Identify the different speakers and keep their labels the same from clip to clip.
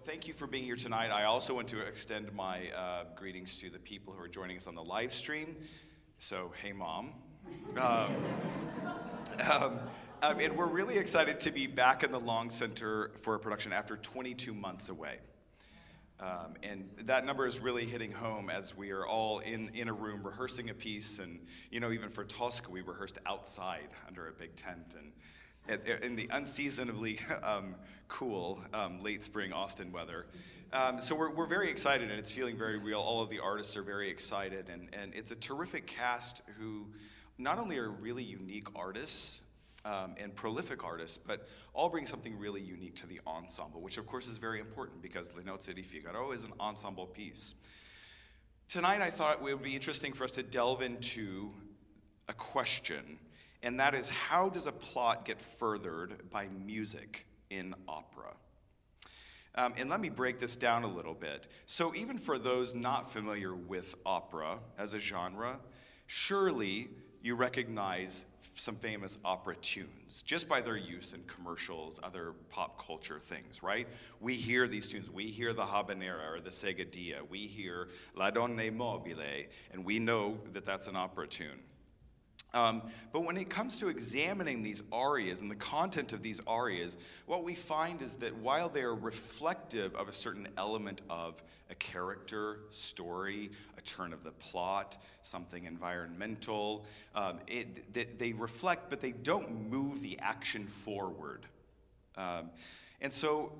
Speaker 1: thank you for being here tonight. I also want to extend my greetings to the people who are joining us on the live stream. So, hey, Mom. And we're really excited to be back in the Long Center for a production after 22 months away. And that number is really hitting home as we are all in a room rehearsing a piece. And, you know, even for Tosca, we rehearsed outside under a big tent and in the unseasonably cool late spring Austin weather. So we're very excited, and it's feeling very real. All of the artists are very excited, and it's a terrific cast who not only are really unique artists and prolific artists, but all bring something really unique to the ensemble, which of course is very important because Le Nozze di Figaro is an ensemble piece. Tonight I thought it would be interesting for us to delve into a question, and that is, how does a plot get furthered by music in opera? And let me break this down a little bit. So even for those not familiar with opera as a genre, surely you recognize some famous opera tunes just by their use in commercials, other pop culture things, right? We hear these tunes. We hear the habanera or the seguedilla. We hear La Donna Mobile, and we know that that's an opera tune. But when it comes to examining these arias and the content of these arias, what we find is that while they are reflective of a certain element of a character, story, a turn of the plot, something environmental, they reflect, but they don't move the action forward. And so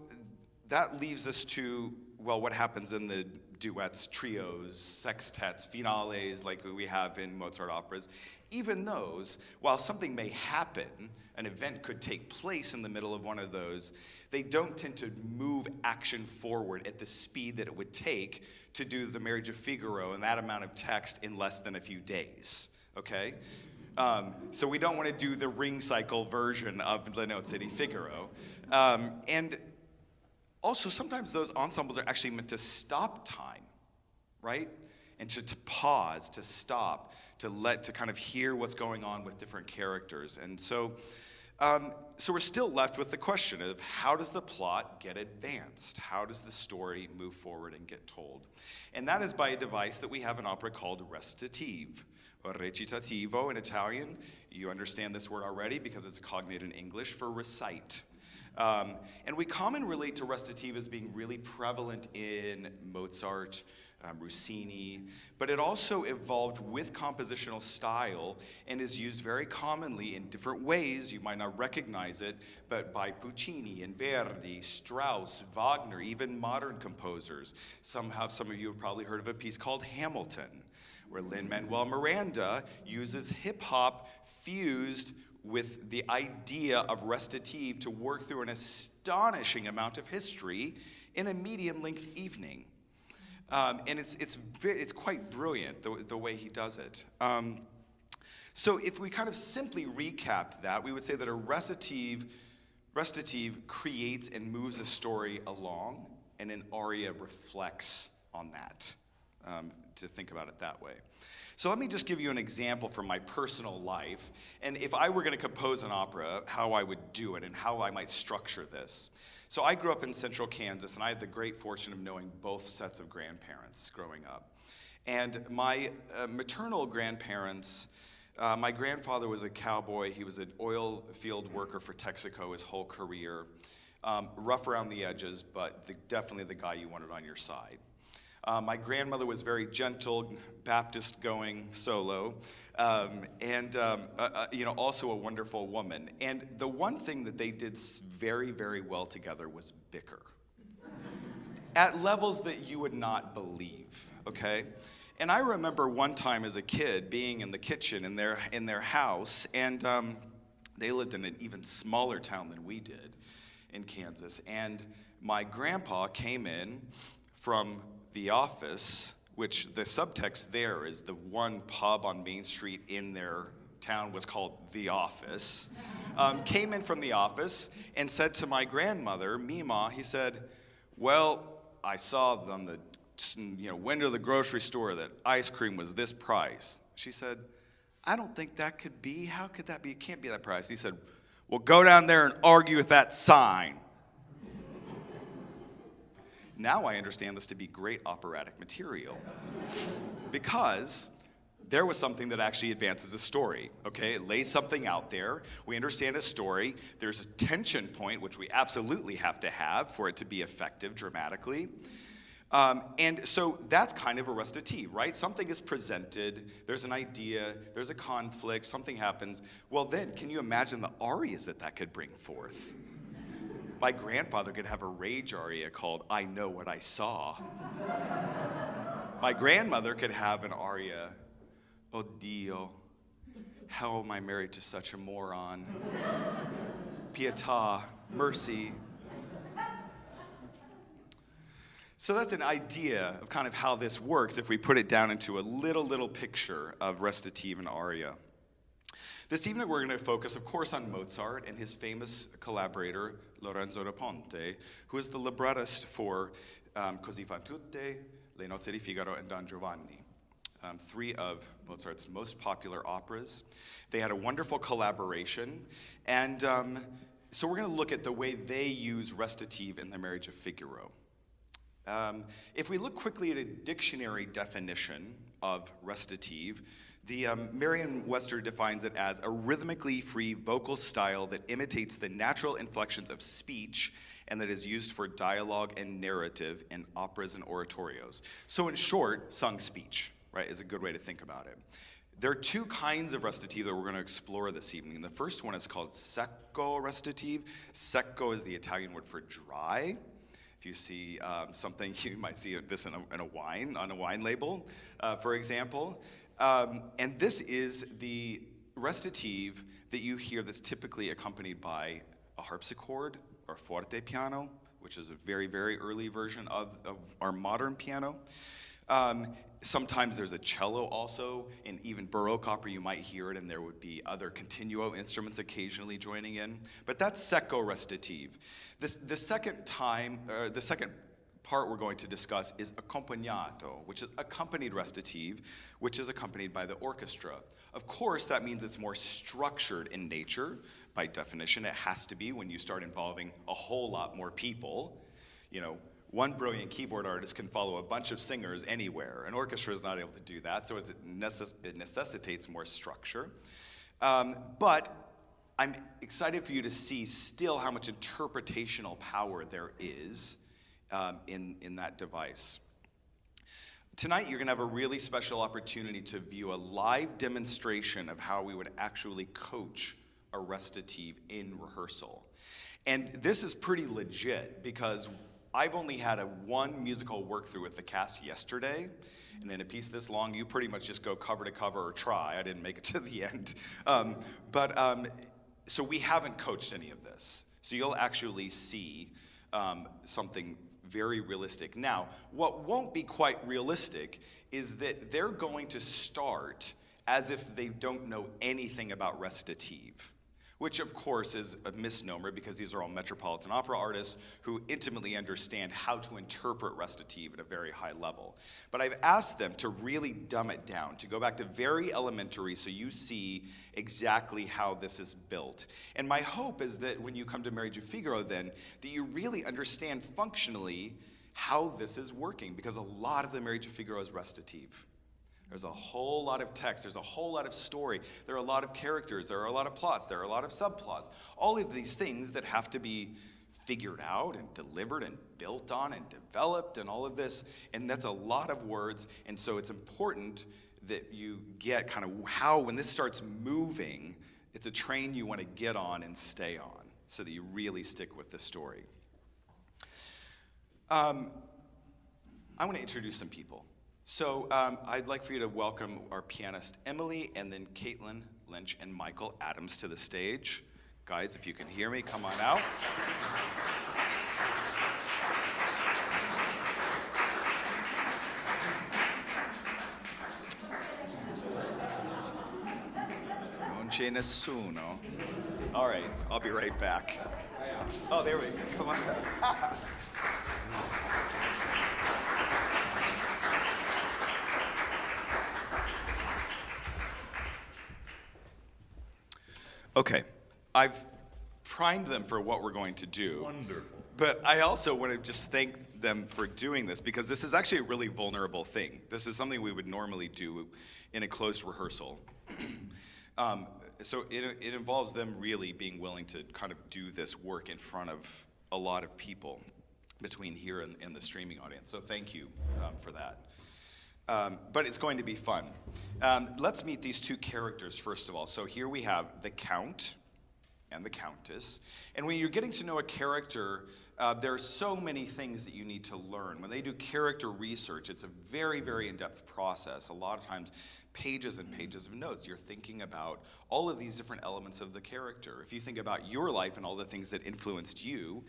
Speaker 1: that leaves us to, well, what happens in the duets, trios, sextets, finales like we have in Mozart operas. Even those, while something may happen, an event could take place in the middle of one of those, they don't tend to move action forward at the speed that it would take to do the Marriage of Figaro and that amount of text in less than a few days, okay? So we don't want to do the ring cycle version of Le Nozze di Figaro. And also, sometimes those ensembles are actually meant to stop time, right? And to pause, to stop, to kind of hear what's going on with different characters. And so we're still left with the question of, how does the plot get advanced? How does the story move forward and get told? And that is by a device that we have in opera called Restitutive, or recitativo in Italian. You understand this word already because it's a cognate in English for recite. And we commonly relate to recitative as being really prevalent in Mozart, Rossini, but it also evolved with compositional style and is used very commonly in different ways. You might not recognize it, but by Puccini and Verdi, Strauss, Wagner, even modern composers. Some of you have probably heard of a piece called Hamilton, where Lin-Manuel Miranda uses hip-hop fused with the idea of recitative to work through an astonishing amount of history in a medium-length evening. And it's quite brilliant, the way he does it. So if we kind of simply recap that, we would say that a recitative creates and moves a story along, and an aria reflects on that, to think about it that way. So let me just give you an example from my personal life, and if I were going to compose an opera, how I would do it and how I might structure this. So I grew up in central Kansas, and I had the great fortune of knowing both sets of grandparents growing up. And my maternal grandparents, my grandfather was a cowboy. He was an oil field worker for Texaco his whole career. Rough around the edges, but definitely the guy you wanted on your side. My grandmother was very gentle, Baptist going solo, and also a wonderful woman. And the one thing that they did very, very well together was bicker. At levels that you would not believe, okay? And I remember one time as a kid being in the kitchen in their house, and they lived in an even smaller town than we did in Kansas. And my grandpa came in from the office, which the subtext there is the one pub on Main Street in their town was called The Office, came in from the office and said to my grandmother, Mima, he said, well, I saw on the window of the grocery store that ice cream was this price. She said, I don't think that could be. How could that be? It can't be that price. He said, well, go down there and argue with that sign. Now I understand this to be great operatic material because there was something that actually advances a story, okay? It lays something out there. We understand a story. There's a tension point, which we absolutely have to have for it to be effective dramatically. And so that's kind of a recitative, right? Something is presented, there's an idea, there's a conflict, something happens. Well then, can you imagine the arias that could bring forth? My grandfather could have a rage aria called I Know What I Saw. My grandmother could have an aria, Oh Dio, how am I married to such a moron? Pietà, mercy. So that's an idea of kind of how this works if we put it down into a little picture of recitative and aria. This evening we're going to focus, of course, on Mozart and his famous collaborator, Lorenzo da Ponte, who is the librettist for Così fan tutte, Le Nozze di Figaro, and Don Giovanni, three of Mozart's most popular operas. They had a wonderful collaboration, and so we're going to look at the way they use recitative in the Marriage of Figaro. If we look quickly at a dictionary definition of recitative, the Merriam-Webster defines it as a rhythmically free vocal style that imitates the natural inflections of speech and that is used for dialogue and narrative in operas and oratorios. So in short, sung speech, right, is a good way to think about it. There are two kinds of recitative that we're going to explore this evening. The first one is called secco recitative. Secco is the Italian word for dry. If you see something, you might see this on a wine label, for example. And this is the recitative that you hear that's typically accompanied by a harpsichord or forte piano, which is a very, very early version of our modern piano. Sometimes there's a cello also. In even Baroque opera, you might hear it, and there would be other continuo instruments occasionally joining in. But that's secco recitative. The second part we're going to discuss is Accompaniato, which is accompanied recitative, which is accompanied by the orchestra. Of course, that means it's more structured in nature. By definition, it has to be when you start involving a whole lot more people. You know, one brilliant keyboard artist can follow a bunch of singers anywhere. An orchestra is not able to do that, so it necessitates more structure. But I'm excited for you to see still how much interpretational power there is in that device. Tonight, you're going to have a really special opportunity to view a live demonstration of how we would actually coach a recitative in rehearsal. And this is pretty legit because I've only had one musical work through with the cast yesterday, and in a piece this long, you pretty much just go cover to cover or try. I didn't make it to the end. So we haven't coached any of this. So you'll actually see something very realistic. Now, what won't be quite realistic is that they're going to start as if they don't know anything about recitative, which of course is a misnomer because these are all Metropolitan Opera artists who intimately understand how to interpret recitative at a very high level. But I've asked them to really dumb it down, to go back to very elementary so you see exactly how this is built. And my hope is that when you come to Marriage of Figaro then, that you really understand functionally how this is working, because a lot of the Marriage of Figaro is recitative. There's a whole lot of text, there's a whole lot of story, there are a lot of characters, there are a lot of plots, there are a lot of subplots. All of these things that have to be figured out and delivered and built on and developed and all of this, and that's a lot of words, and so it's important that you get kind of how, when this starts moving, it's a train you want to get on and stay on so that you really stick with the story. I want to introduce some people. So I'd like for you to welcome our pianist Emily and then Caitlin Lynch and Michael Adams to the stage. Guys, if you can hear me, come on out. Non c'è nessuno. All right, I'll be right back. Oh, there we go. Come on. Okay, I've primed them for what we're going to do.
Speaker 2: Wonderful.
Speaker 1: But I also want to just thank them for doing this, because this is actually a really vulnerable thing. This is something we would normally do in a closed rehearsal. So it involves them really being willing to kind of do this work in front of a lot of people between here and the streaming audience. So thank you for that. But it's going to be fun. Let's meet these two characters first of all. So here we have the Count and the Countess. And when you're getting to know a character, there are so many things that you need to learn. When they do character research, it's a very, very in-depth process. A lot of times, pages and pages of notes. You're thinking about all of these different elements of the character. If you think about your life and all the things that influenced you,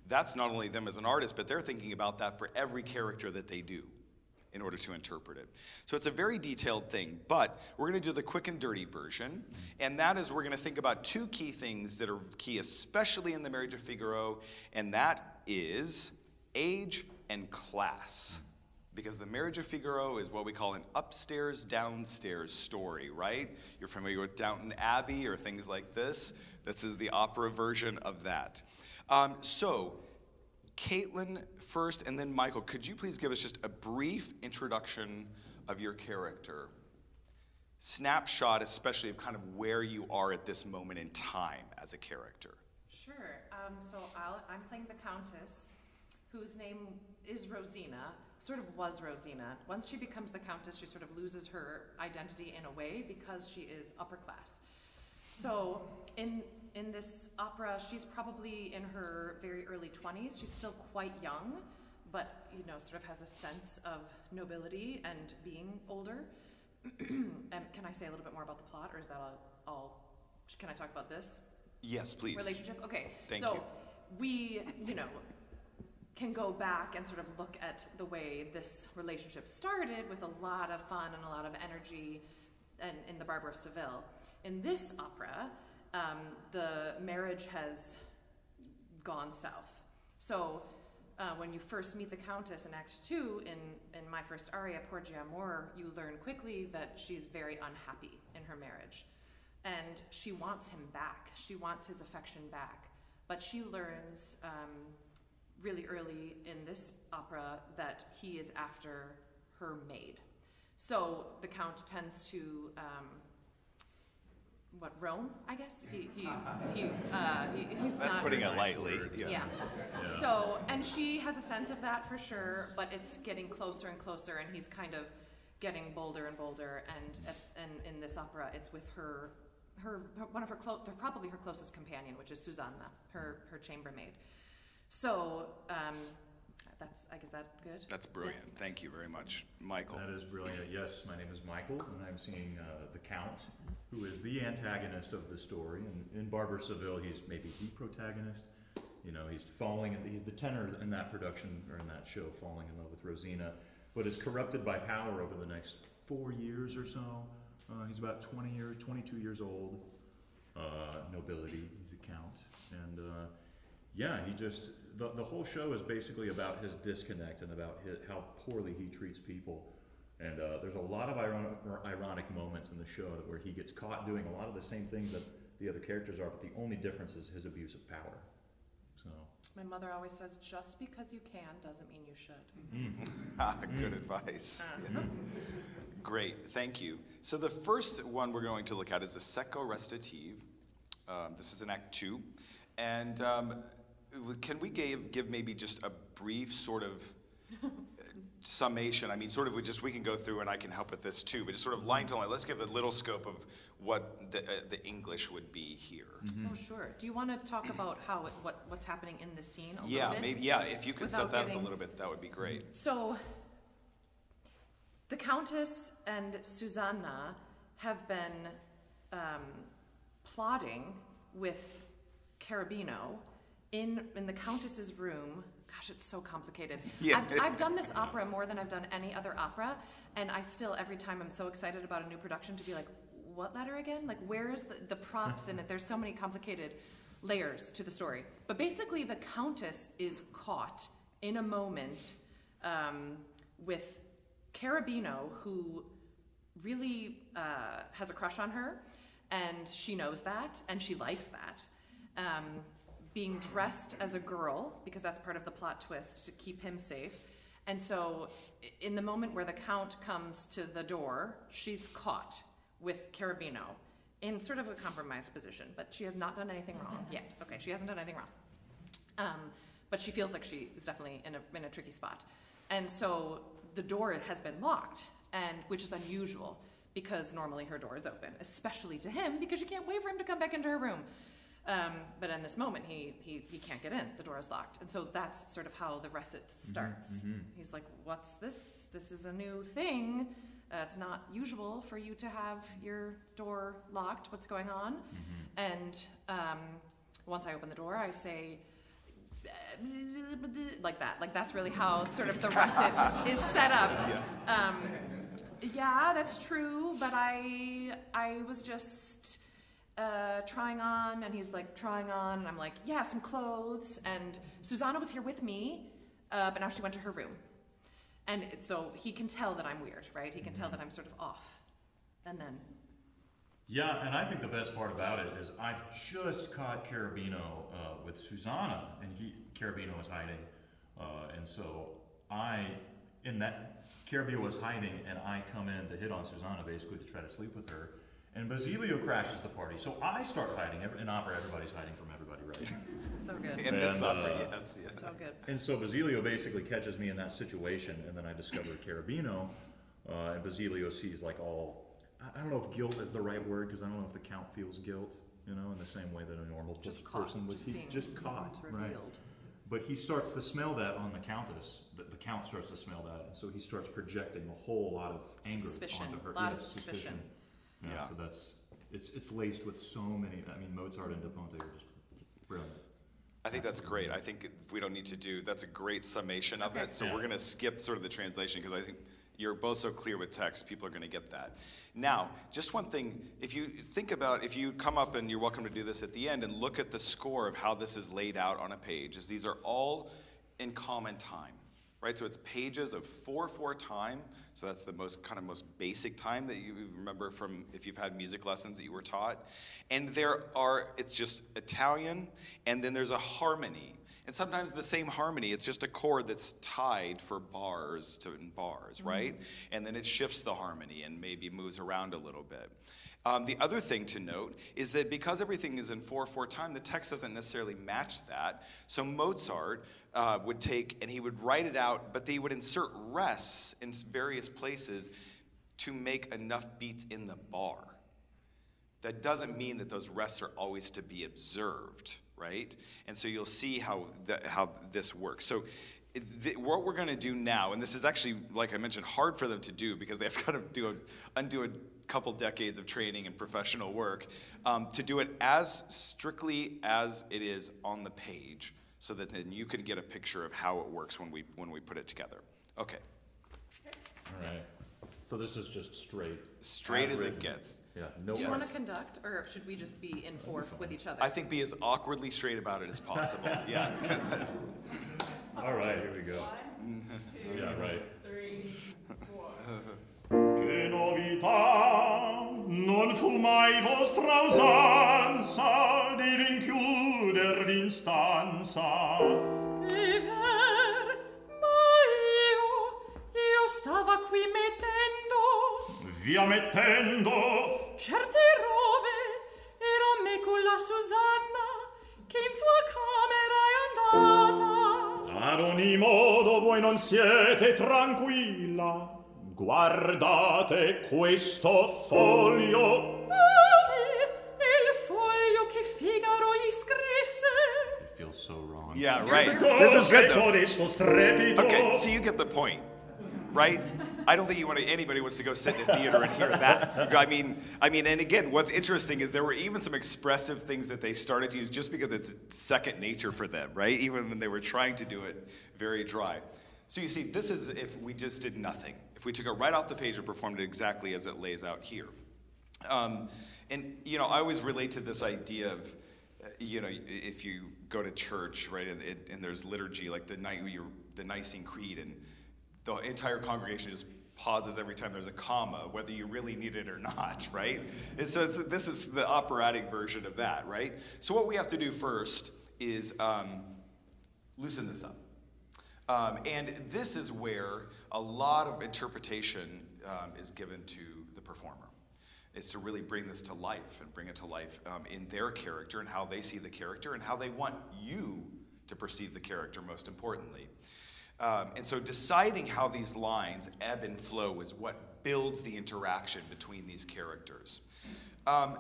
Speaker 1: that's not only them as an artist, but they're thinking about that for every character that they do in order to interpret it. So it's a very detailed thing, but we're gonna do the quick and dirty version, and that is we're gonna think about two key things that are key, especially in the Marriage of Figaro, and that is age and class. Because the Marriage of Figaro is what we call an upstairs, downstairs story, right? You're familiar with Downton Abbey or things like this. This is the opera version of that. So, Caitlin first, and then Michael, could you please give us just a brief introduction of your character? Snapshot, especially of kind of where you are at this moment in time as a character.
Speaker 3: Sure. So I'm playing the Countess, whose name is Rosina, sort of was Rosina. Once she becomes the Countess, she sort of loses her identity in a way because she is upper class. So in this opera, she's probably in her very early 20s. She's still quite young, but sort of has a sense of nobility and being older. Can I say a little bit more about the plot, or is that all? Can I talk about this?
Speaker 1: Yes, please.
Speaker 3: Relationship? Okay.
Speaker 1: Thank you.
Speaker 3: So we, can go back and sort of look at the way this relationship started with a lot of fun and a lot of energy and in the Barber of Seville. In this opera, the marriage has gone south. So when you first meet the Countess in Act 2, in my first aria, Porgi Amor, you learn quickly that she's very unhappy in her marriage. And she wants him back. She wants his affection back. But she learns really early in this opera that he is after her maid. So the Count tends to roam, I guess? He's
Speaker 1: That's
Speaker 3: not,
Speaker 1: putting it lightly.
Speaker 3: Yeah. So, and she has a sense of that for sure, but it's getting closer and closer, and he's kind of getting bolder and bolder, and in this opera, it's with one of her probably her closest companion, which is Susanna, her chambermaid. So I guess that good?
Speaker 1: That's brilliant.
Speaker 3: Yeah.
Speaker 1: Thank you very much. Michael.
Speaker 2: That is brilliant. Yes, my name is Michael, and I'm singing the Count, who is the antagonist of the story. And in Barber Seville, he's maybe the protagonist. He's the tenor in that production, or in that show, falling in love with Rosina, but is corrupted by power over the next 4 years or so. He's about 22 years old. Nobility, he's a count. And the whole show is basically about his disconnect and about how poorly he treats people. And there's a lot of ironic moments in the show where he gets caught doing a lot of the same things that the other characters are, but the only difference is his abuse of power. So.
Speaker 3: My mother always says, just because you can doesn't mean you should.
Speaker 1: Good advice. Yeah. Great, thank you. So the first one we're going to look at is the Secco Restitutive. This is in Act 2. And can we give maybe just a brief sort of summation? I mean, sort of we can go through, and I can help with this too, but just sort of line to line. Let's give a little scope of what the English would be here.
Speaker 3: Mm-hmm. Oh, sure. Do you want to talk about what's happening in the scene a
Speaker 1: little
Speaker 3: bit?
Speaker 1: Maybe. Yeah, if you could set that up a little bit, that would be great.
Speaker 3: So, the Countess and Susanna have been plotting with Cherubino in the Countess's room. Gosh, it's so complicated.
Speaker 1: Yeah.
Speaker 3: I've done this opera more than I've done any other opera, and I still, every time I'm so excited about a new production to be like, what letter again? Like, where is the props in it? There's so many complicated layers to the story. But basically, the Countess is caught in a moment with Cherubino, who really has a crush on her, and she knows that, and she likes that. being dressed as a girl, because that's part of the plot twist, to keep him safe. And so in the moment where the Count comes to the door, she's caught with Cherubino in sort of a compromised position, but she has not done anything wrong yet. Okay, she hasn't done anything wrong. But she feels like she is definitely in a tricky spot. And so the door has been locked, and which is unusual, because normally her door is open, especially to him, because you can't wait for him to come back into her room. But in this moment, he can't get in. The door is locked. And so that's sort of how the recit starts.
Speaker 2: Mm-hmm.
Speaker 3: He's like, what's this? This is a new thing. It's not usual for you to have your door locked. What's going on? Mm-hmm. And once I open the door, I say, like that. Like that's really how sort of the recit is set up. Yeah, that's true, but I was just trying on, and he's like, trying on, and I'm like, yeah, some clothes, and Susanna was here with me, but now she went to her room. And so he can tell that I'm weird, right? He can tell that I'm sort of off. And then...
Speaker 2: Yeah, and I think the best part about it is I've just caught Cherubino with Susanna, and Cherubino was hiding, and so Cherubino was hiding, and I come in to hit on Susanna, basically to try to sleep with her, and Basilio crashes the party, so I start hiding. In opera, everybody's hiding from everybody, right?
Speaker 3: So good.
Speaker 1: In this opera, yes.
Speaker 3: So good.
Speaker 2: And so Basilio basically catches me in that situation, and then I discover Cherubino, and Basilio sees like all, I don't know if guilt is the right word, because I don't know if the Count feels guilt, in the same way that a normal person would. Just caught, right? But he starts to smell that on the Countess. The Count starts to smell that, and so he starts projecting a whole lot of anger onto her.
Speaker 3: A lot of suspicion.
Speaker 2: Yeah, so it's laced with so many. I mean, Mozart and Da Ponte are just brilliant.
Speaker 1: I think that's great. I think if we don't need to do, that's a great summation of it. So we're going to skip sort of the translation, because I think you're both so clear with text, people are going to get that. Now, just one thing, if you come up, and you're welcome to do this at the end, and look at the score of how this is laid out on a page, is these are all in common time, right? So it's pages of 4/4 time, so that's the most basic time that you remember from if you've had music lessons that you were taught. And it's just Italian, and then there's a harmony. And sometimes the same harmony, it's just a chord that's tied for bars, right? And then it shifts the harmony and maybe moves around a little bit. The other thing to note is that because everything is in 4/4 time, the text doesn't necessarily match that. So Mozart would take, and he would write it out, but he would insert rests in various places to make enough beats in the bar. That doesn't mean that those rests are always to be observed, right? And so you'll see how this works. So what we're going to do now, and this is actually, like I mentioned, hard for them to do because they have to kind of undo a couple decades of training and professional work, to do it as strictly as it is on the page, so that then you can get a picture of how it works when we put it together. Okay.
Speaker 2: All right. So this is just straight.
Speaker 1: Straight as it gets.
Speaker 2: Yeah. No.
Speaker 3: Do you want to conduct, or should we just be in fourth with each other?
Speaker 1: I think be as awkwardly straight about it as possible. Yeah.
Speaker 2: All right, here we go.
Speaker 4: 1, 2,
Speaker 2: Yeah, right.
Speaker 4: 3, 4.
Speaker 5: Che novità, non fu mai vostra usanza di rinchiuder l'instanza.
Speaker 6: È ver, ma io stava qui mettendo
Speaker 5: Via mettendo
Speaker 6: certe robe, era me con la Susanna che in sua camera è andata.
Speaker 5: ad ogni modo voi non siete tranquilla. Guardate questo foglio.
Speaker 6: Il foglio che Figaro gli scrisse.
Speaker 2: It feels so wrong.
Speaker 1: Yeah, right. This is good though.
Speaker 5: Codesto strepito.
Speaker 1: Okay, so you get the point, right? I don't think anybody wants to go sit in a theater and hear that. I mean, and again, what's interesting is there were even some expressive things that they started to use just because it's second nature for them, right? Even when they were trying to do it very dry. So you see, this is if we just did nothing. If we took it right off the page and performed it exactly as it lays out here. And, I always relate to this idea of, if you go to church, right, and there's liturgy, like the Nicene Creed, and the entire congregation just pauses every time there's a comma, whether you really need it or not, right? And so this is the operatic version of that, right? So what we have to do first is loosen this up. And this is where a lot of interpretation is given to the performer. Is to really bring this to life and bring it to life in their character and how they see the character and how they want you to perceive the character, most importantly. And so deciding how these lines ebb and flow is what builds the interaction between these characters.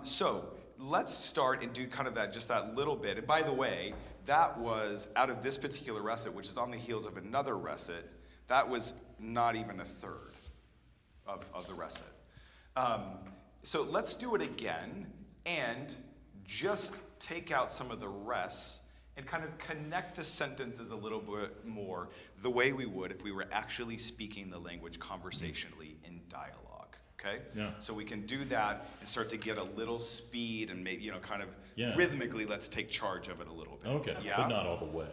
Speaker 1: So let's start and do kind of just that little bit. And by the way, that was out of this particular recit, which is on the heels of another recit, that was not even a third of the recit. So let's do it again and just take out some of the rests and kind of connect the sentences a little bit more the way we would if we were actually speaking the language conversationally in dialogue, okay?
Speaker 2: Yeah.
Speaker 1: So we can do that and start to get a little speed and maybe, kind of rhythmically, let's take charge of it a little bit.
Speaker 2: Okay,
Speaker 1: Yeah?
Speaker 2: but not all the way.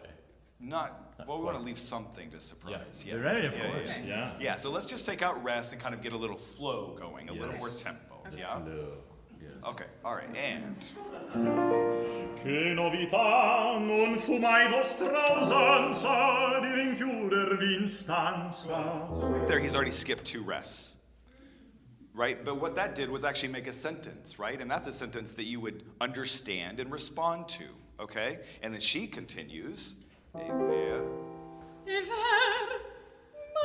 Speaker 1: Well, we want to leave something to surprise.
Speaker 2: Yeah. Right, of course. Yeah.
Speaker 1: Yeah, so let's just take out rest and kind of get a little flow going, a little more tempo. Yeah?
Speaker 2: Flow. Yes.
Speaker 1: Okay, all right, and.
Speaker 5: Che novità, non fu mai vostra usanza di rinchiudervi in stanza.
Speaker 1: There, he's already skipped 2 rests. Right? But what that did was actually make a sentence, right? And that's a sentence that you would understand and respond to, okay? And then she continues.
Speaker 6: E ver, ma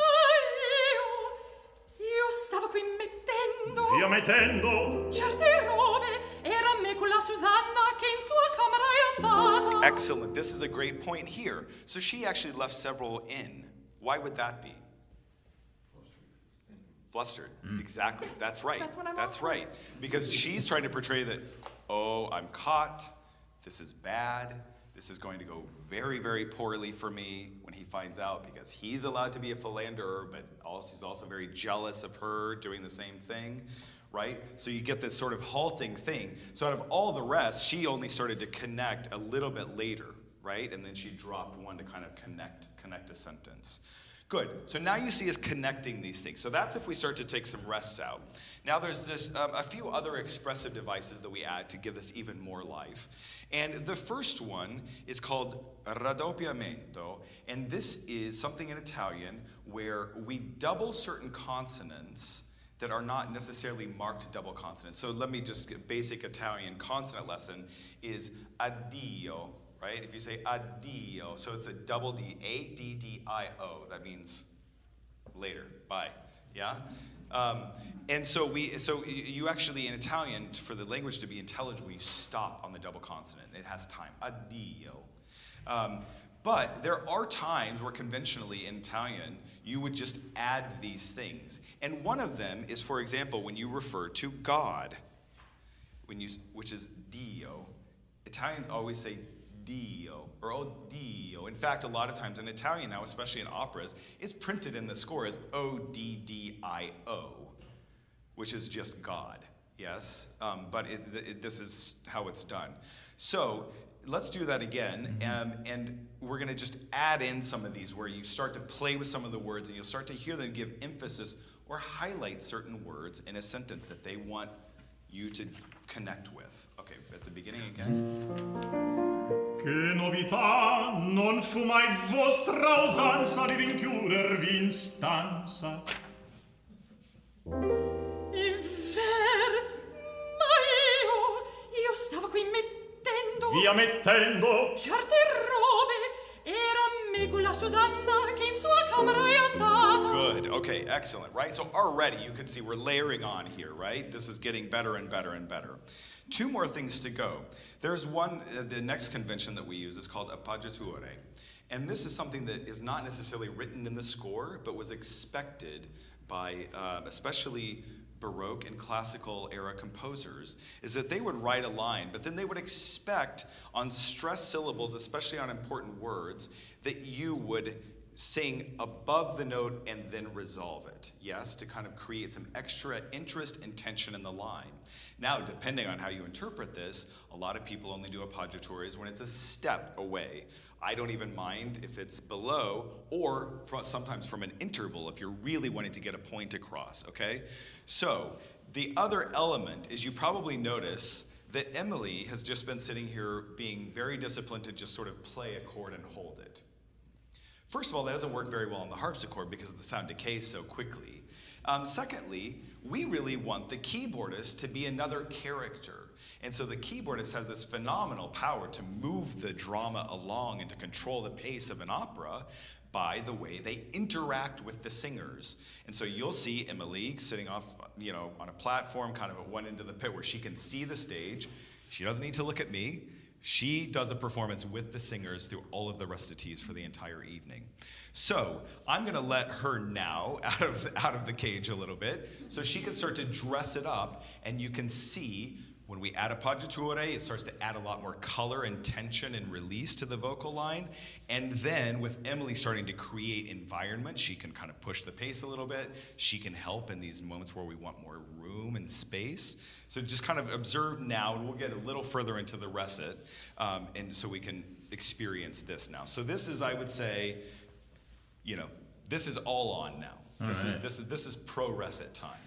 Speaker 6: io stavo qui mettendo
Speaker 5: Via mettendo
Speaker 6: certe robe, era me con la Susanna che in sua camera è andata.
Speaker 1: Excellent. This is a great point here. So she actually left several in. Why would that be? Flustered. Exactly.
Speaker 3: Yes,
Speaker 1: that's right.
Speaker 3: that's what I'm
Speaker 1: That's
Speaker 3: all
Speaker 1: right. Because she's trying to portray that, oh, I'm caught. This is bad. This is going to go very, very poorly for me when he finds out, because he's allowed to be a philanderer, but he's also very jealous of her doing the same thing, right? So you get this sort of halting thing. So out of all the rest, she only started to connect a little bit later, right? And then she dropped one to kind of connect a sentence. Good. So now you see us connecting these things. So that's if we start to take some rests out. Now there's this a few other expressive devices that we add to give this even more life. And the first one is called Radopia, and this is something in Italian where we double certain consonants that are not necessarily marked double consonants. So let me just get basic Italian consonant lesson is addio. Right? If you say addio, so it's a double D, A-D-D-I-O. That means later, bye. Yeah? And so you actually, in Italian, for the language to be intelligible, you stop on the double consonant. It has time. Addio. But there are times where conventionally in Italian, you would just add these things. And one of them is, for example, when you refer to God, which is Dio. Italians always say Dio, or O Dio. In fact, a lot of times in Italian now, especially in operas, it's printed in the score as O-D-D-I-O, which is just God, yes? But this is how it's done. So let's do that again, and we're gonna just add in some of these where you start to play with some of the words and you'll start to hear them give emphasis or highlight certain words in a sentence that they want you to connect with. Okay, at the beginning again.
Speaker 5: Che novità, non fu mai vostra usanza di rinchiudervi in stanza.
Speaker 6: E ver, ma io stavo qui mettendo
Speaker 5: Via mettendo
Speaker 6: certe robe, era me con la Susanna che in sua camera è andata.
Speaker 1: Good, okay, excellent, right? So already you can see we're layering on here, right? This is getting better and better and better. 2 more things to go. There's one, the next convention that we use is called a Paja Toure. And this is something that is not necessarily written in the score, but was expected by especially Baroque and classical era composers, is that they would write a line, but then they would expect on stressed syllables, especially on important words, that you would sing above the note and then resolve it, yes, to kind of create some extra interest and tension in the line. Now, depending on how you interpret this, a lot of people only do appoggiatures when it's a step away. I don't even mind if it's below, or sometimes from an interval if you're really wanting to get a point across, okay? So the other element is you probably notice that Emily has just been sitting here being very disciplined to just sort of play a chord and hold it. First of all, that doesn't work very well on the harpsichord because the sound decays so quickly. Secondly, we really want the keyboardist to be another character. And so the keyboardist has this phenomenal power to move the drama along and to control the pace of an opera by the way they interact with the singers. And so you'll see Emily sitting off, on a platform kind of at one end of the pit where she can see the stage. She doesn't need to look at me. She does a performance with the singers through all of the recitatives for the entire evening. So I'm going to let her now out of the cage a little bit so she can start to dress it up, and you can see when we add a Paja Toure, it starts to add a lot more color and tension and release to the vocal line. And then with Emily starting to create environment, she can kind of push the pace a little bit. She can help in these moments where we want more room and space. So just kind of observe now, and we'll get a little further into the recit, and so we can experience this now. So this is, I would say, this is all on now. This is pro recit time.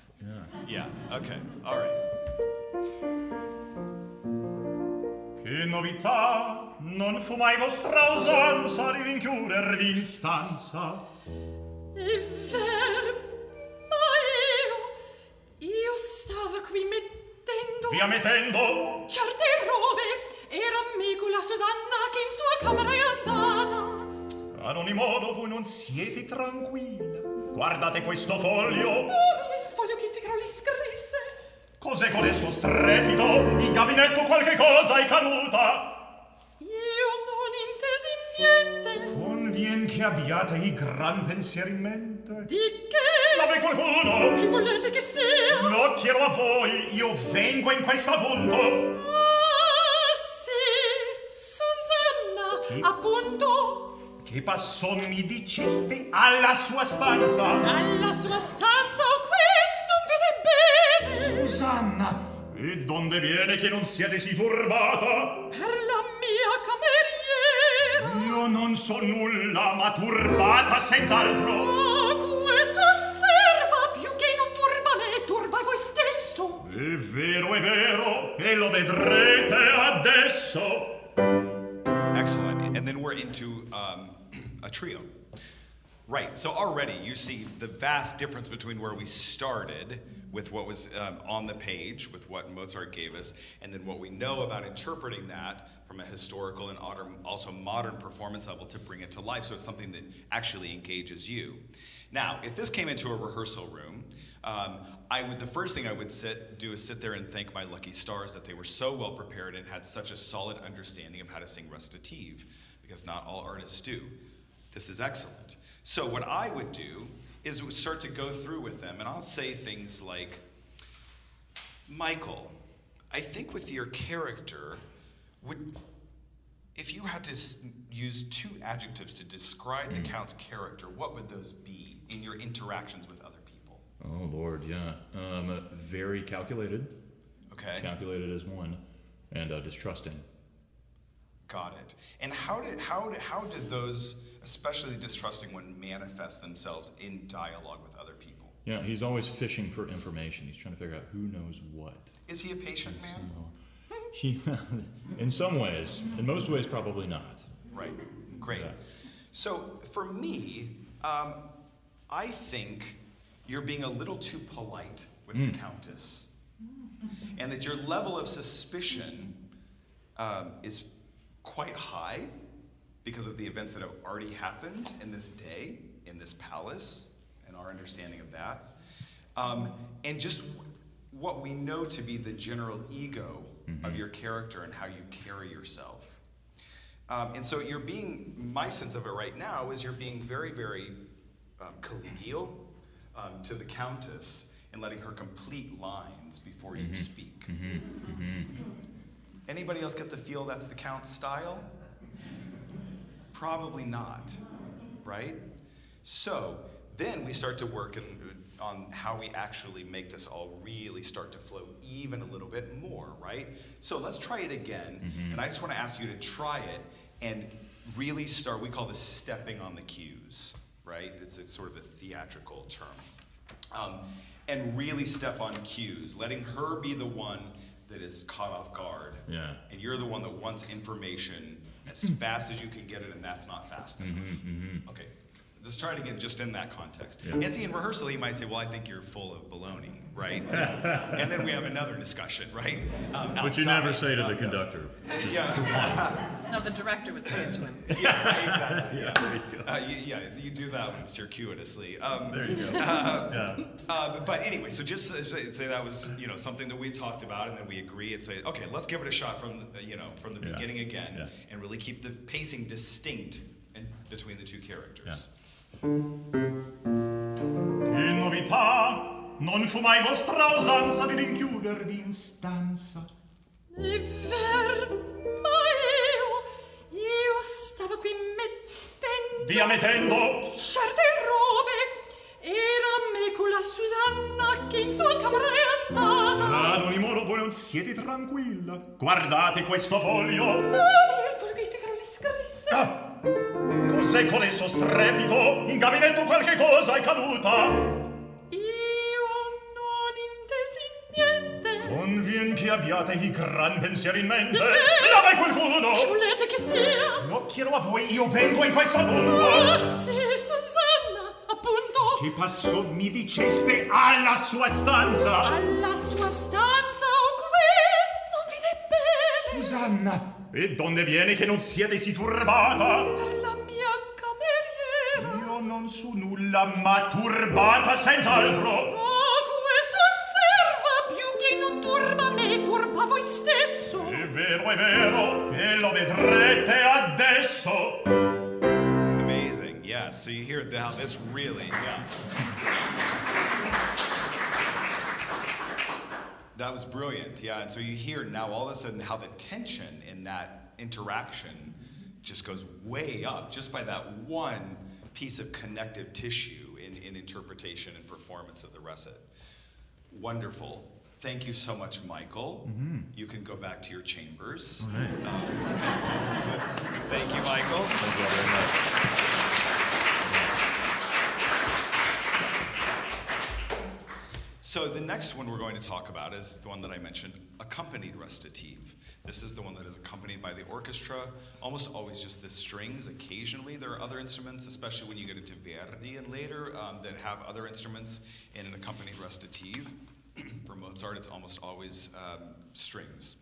Speaker 1: Yeah, okay, all right.
Speaker 5: Che novità, non fu mai vostra usanza di rinchiudervi in stanza.
Speaker 6: È vero, ma io stavo qui mettendo...
Speaker 5: Via mettendo?
Speaker 6: Certe robe, era me con la Susanna che in sua camera è andata.
Speaker 5: Ad ogni modo voi non siete tranquilla. Guardate questo foglio.
Speaker 6: Oh, il foglio che Figaro li scrisse.
Speaker 5: Cos'è codesto strepito? In gabinetto qualche cosa è caduta.
Speaker 6: Io non intesi niente.
Speaker 5: Convien che abbiate i gran pensieri in mente.
Speaker 6: Di che?
Speaker 5: L'ave qualcuno?
Speaker 6: Chi volete che sia?
Speaker 5: Lo chiedo a voi, io vengo in questo punto.
Speaker 6: Ah, sì, Susanna,
Speaker 5: Chi?
Speaker 6: appunto.
Speaker 5: Che passò mi diceste alla sua stanza?
Speaker 6: Alla sua stanza o qui, non vede bene.
Speaker 5: Susanna, e donde viene che non siete sì turbata?
Speaker 6: Per la mia cameriera.
Speaker 5: Io non so nulla, ma turbata senz'altro.
Speaker 6: Ah, questo osserva, più che non turba me, turba voi stesso.
Speaker 5: È vero, e lo vedrete adesso.
Speaker 1: Excellent. And then we're into a trio. Right, so already you see the vast difference between where we started with what was on the page, with what Mozart gave us, and then what we know about interpreting that from a historical and also modern performance level to bring it to life, so it's something that actually engages you. Now, if this came into a rehearsal room, the first thing I would do is sit there and thank my lucky stars that they were so well prepared and had such a solid understanding of how to sing Restitutive, because not all artists do. This is excellent. So what I would do is start to go through with them, and I'll say things like, Michael, I think with your character, if you had to use two adjectives to describe the Count's character, what would those be in your interactions with other people?
Speaker 2: Oh, Lord, yeah. Very calculated.
Speaker 1: Okay.
Speaker 2: Calculated is one. And distrusting.
Speaker 1: Got it. And how did those, especially distrusting one, manifest themselves in dialogue with other people?
Speaker 2: Yeah, he's always fishing for information. He's trying to figure out who knows what.
Speaker 1: Is he a patient man?
Speaker 2: He, in some ways. In most ways, probably not.
Speaker 1: Right. Great.
Speaker 2: Yeah.
Speaker 1: So for me, I think you're being a little too polite with the Countess, and that your level of suspicion is quite high because of the events that have already happened in this day, in this palace, and our understanding of that, and just what we know to be the general ego of your character and how you carry yourself. And so my sense of it right now is you're being very, very collegial to the Countess and letting her complete lines before you speak. Anybody else get the feel that's the Count's style? Probably not, right? So then we start to work on how we actually make this all really start to flow even a little bit more, right? So let's try it again, and I just want to ask you to try it and really start, we call this stepping on the cues, right? It's sort of a theatrical term. And really step on cues, letting her be the one that is caught off guard.
Speaker 2: Yeah.
Speaker 1: And you're the one that wants information as fast as you can get it, and that's not fast enough. Okay, let's try it again just in that context.
Speaker 2: Yeah.
Speaker 1: And see, in rehearsal, he might say, well, I think you're full of baloney, right? And then we have another discussion, right?
Speaker 2: But you never say to the conductor.
Speaker 3: No, the director would say it to him.
Speaker 1: Yeah, exactly. You do that one circuitously.
Speaker 2: There you go.
Speaker 1: But anyway, so just say that was something that we talked about, and then we agree and say, okay, let's give it a shot from the beginning again, and really keep the pacing distinct between the two characters.
Speaker 5: Che novità, non fu mai vostra usanza di rinchiudervi in stanza.
Speaker 6: È vero, ma io stavo qui mettendo...
Speaker 5: Via mettendo!
Speaker 6: Certe robe, era me con la Susanna che in sua camera è andata.
Speaker 5: Ad ogni modo voi non siete tranquilla. Guardate questo foglio.
Speaker 6: Oh, il foglio che Figaro le scrisse.
Speaker 5: Cos'è con esso strepito? In gabinetto qualche cosa è caduta.
Speaker 6: Io non intesi niente.
Speaker 5: Convien che abbiate i gran pensieri in mente.
Speaker 6: Di che?
Speaker 5: Là vai qualcuno.
Speaker 6: Chi volete che sia?
Speaker 5: Lo chiedo a voi, io vengo in questo punto.
Speaker 6: Oh, sì, Susanna, appunto.
Speaker 5: Che passò mi diceste alla sua stanza?
Speaker 6: Alla sua stanza o qui? Non vide bene.
Speaker 5: Susanna, e donde viene che non siete si turbata?
Speaker 6: Per la mia cameriera.
Speaker 5: Io non so nulla, ma turbata senz'altro.
Speaker 6: Oh, questo osserva, più che non turba me, turba voi stesso.
Speaker 5: È vero, e lo vedrete adesso.
Speaker 1: Amazing, yeah. So you hear how this really, That was brilliant, yeah. And so you hear now all of a sudden how the tension in that interaction just goes way up just by that one piece of connective tissue in interpretation and performance of the recit. Wonderful. Thank you so much, Michael. You can go back to your chambers.
Speaker 2: All right.
Speaker 1: Thank you, Michael.
Speaker 2: Thank you very much.
Speaker 1: So the next one we're going to talk about is the one that I mentioned, accompanied Restitutive. This is the one that is accompanied by the orchestra, almost always just the strings. Occasionally there are other instruments, especially when you get into Verdi and later, that have other instruments in an accompanied Restitutive. For Mozart, it's almost always strings.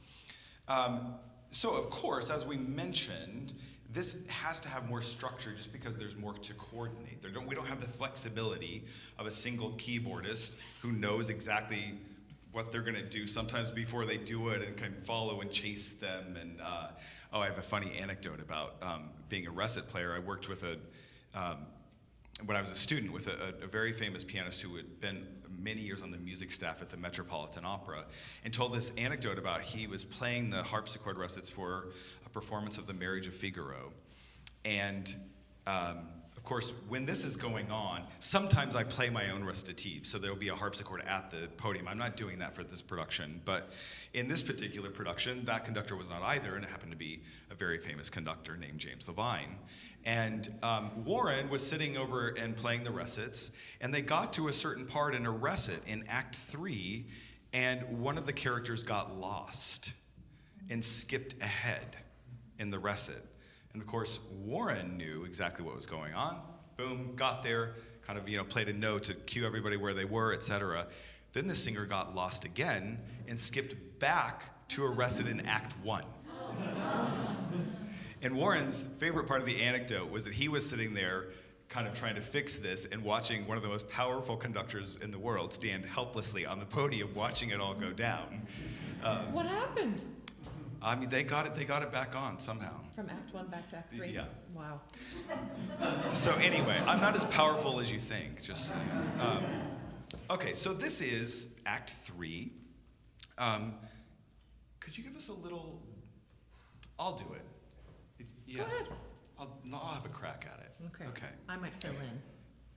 Speaker 1: So of course, as we mentioned, this has to have more structure just because there's more to coordinate. We don't have the flexibility of a single keyboardist who knows exactly what they're gonna do sometimes before they do it and can follow and chase them. And I have a funny anecdote about being a recit player. I worked with when I was a student with a very famous pianist who had been many years on the music staff at the Metropolitan Opera, and told this anecdote about he was playing the harpsichord recits for a performance of the Marriage of Figaro. And of course, when this is going on, sometimes I play my own recitative, so there will be a harpsichord at the podium. I'm not doing that for this production, but in this particular production, that conductor was not either, and it happened to be a very famous conductor named James Levine. And Warren was sitting over and playing the recits, and they got to a certain part in a recit in Act 3, and one of the characters got lost and skipped ahead in the recit. And of course, Warren knew exactly what was going on. Boom, got there, kind of played a note to cue everybody where they were, etc. Then the singer got lost again and skipped back to a recit in Act 1. And Warren's favorite part of the anecdote was that he was sitting there kind of trying to fix this and watching one of the most powerful conductors in the world stand helplessly on the podium watching it all go down.
Speaker 3: What happened?
Speaker 1: I mean, they got it back on somehow.
Speaker 3: From Act 1 back to Act 3?
Speaker 1: Yeah.
Speaker 3: Wow.
Speaker 1: So anyway, I'm not as powerful as you think, just saying. Okay, so this is Act 3. Could you give us a little... I'll do it. Yeah.
Speaker 3: Go ahead.
Speaker 1: I'll have a crack at it. Okay.
Speaker 3: I might fill in.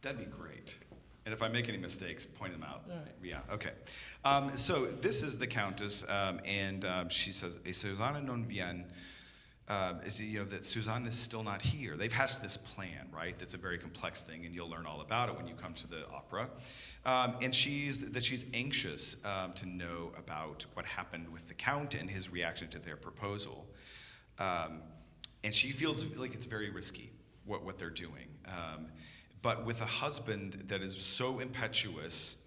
Speaker 1: That'd be great. And if I make any mistakes, point them out.
Speaker 3: All right.
Speaker 1: Yeah, okay. So this is the Countess, and she says, "E Susanna non vien." is, that Suzanne is still not here. They've hatched this plan, right? That's a very complex thing, and you'll learn all about it when you come to the opera. And she's anxious to know about what happened with the Count and his reaction to their proposal. And she feels like it's very risky, what they're doing. But with a husband that is so impetuous,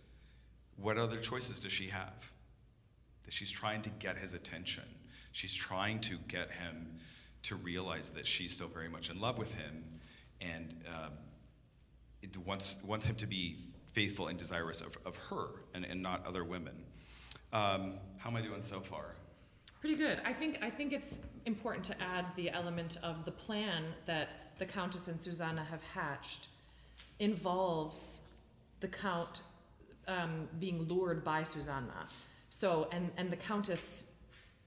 Speaker 1: what other choices does she have? That she's trying to get his attention. She's trying to get him to realize that she's still very much in love with him, and wants him to be faithful and desirous of her and not other women. How am I doing so far?
Speaker 3: Pretty good. I think it's important to add the element of the plan that the Countess and Susanna have hatched involves the Count being lured by Susanna. So, and the Countess